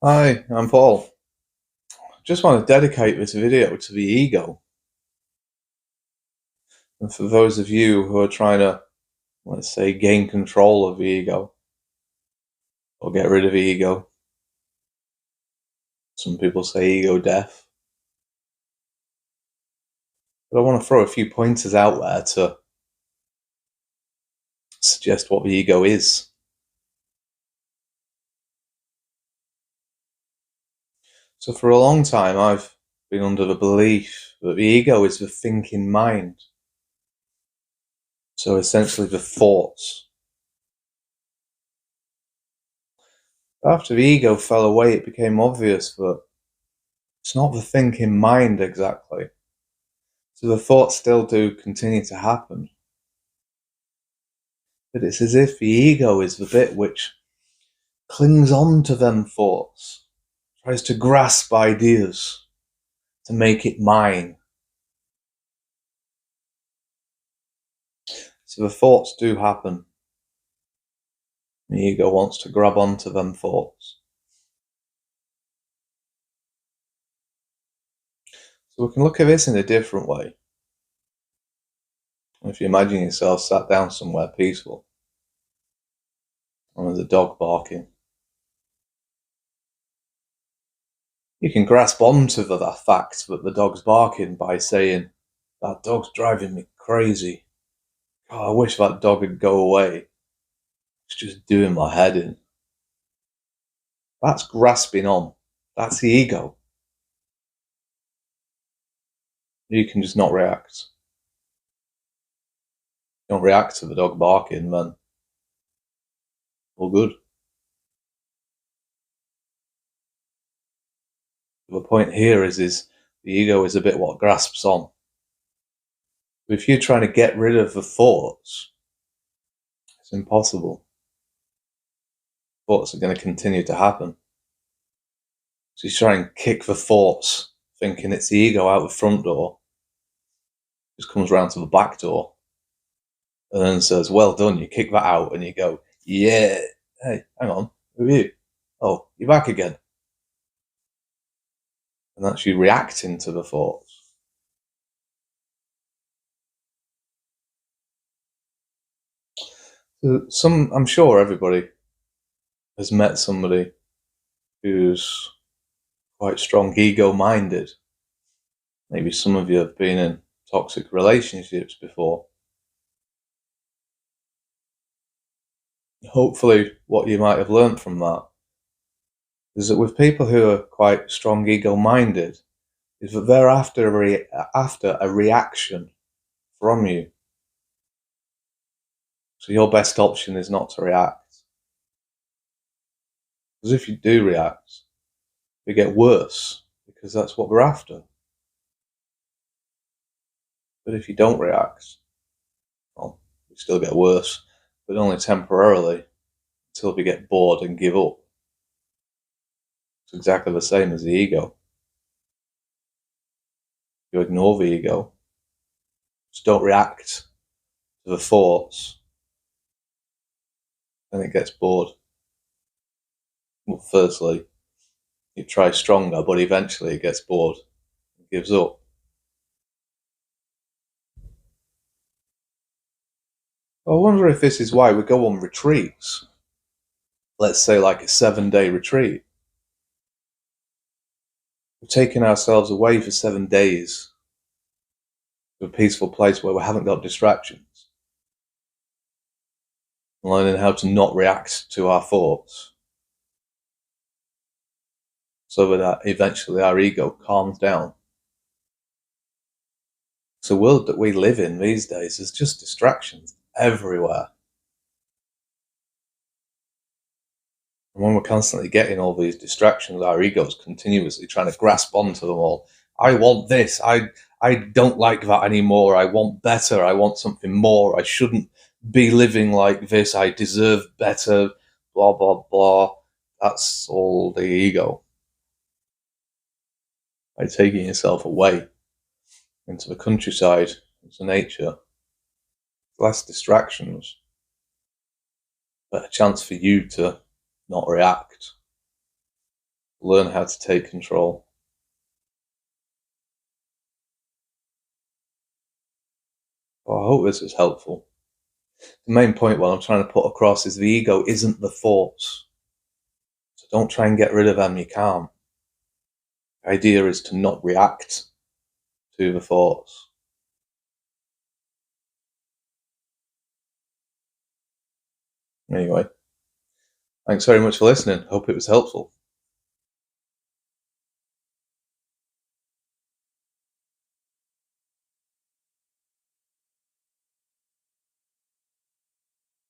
Hi, I'm Paul. Just want to dedicate this video to the ego. And for those of you who are trying to, let's say, gain control of the ego or get rid of the ego, some people say ego death. But I want to throw a few pointers out there to suggest what the ego is. So for a long time, I've been under the belief that the ego is the thinking mind. So essentially the thoughts. After the ego fell away, it became obvious that it's not the thinking mind exactly. So the thoughts still do continue to happen. But it's as if the ego is the bit which clings on to them thoughts, tries to grasp ideas, to make it mine. So the thoughts do happen. The ego wants to grab onto them thoughts. So we can look at this in a different way. If you imagine yourself sat down somewhere peaceful, and there's a dog barking, you can grasp onto the fact that the dog's barking by saying, "That dog's driving me crazy. God, I wish that dog would go away. It's just doing my head in." That's grasping on. That's the ego. You can just not react. Don't react to the dog barking, then all good. The point here is the ego is a bit what grasps on. If you're trying to get rid of the thoughts, it's impossible. Thoughts are going to continue to happen. So you try and kick the thoughts, thinking it's the ego out the front door, just comes round to the back door, and then says, "Well done." You kick that out, and you go, "Yeah, hey, hang on, who are you? Oh, you're back again." And that's you reacting to the thoughts. I'm sure everybody has met somebody who's quite strong ego-minded. Maybe some of you have been in toxic relationships before. Hopefully, what you might have learned from that is that with people who are quite strong ego-minded, is that they're after a reaction from you. So your best option is not to react. Because if you do react, you get worse, because that's what we're after. But if you don't react, well, you still get worse, but only temporarily, until we get bored and give up. It's exactly the same as the ego. You ignore the ego, just don't react to the thoughts, then it gets bored. Well, firstly, you try stronger, but eventually it gets bored and gives up. I wonder if this is why we go on retreats. Let's say like a 7-day retreat. We've taken ourselves away for 7 days to a peaceful place where we haven't got distractions. Learning how to not react to our thoughts, so that eventually our ego calms down. The world that we live in these days is just distractions everywhere. And when we're constantly getting all these distractions, our ego's continuously trying to grasp onto them all. I want this. I don't like that anymore. I want better. I want something more. I shouldn't be living like this. I deserve better. Blah, blah, blah. That's all the ego. By taking yourself away into the countryside, into nature, less distractions, but a chance for you to not react. Learn how to take control. Well, I hope this was helpful. The main point what I'm trying to put across is the ego isn't the thoughts. So don't try and get rid of them, you can't. The idea is to not react to the thoughts. Anyway, thanks very much for listening. Hope it was helpful.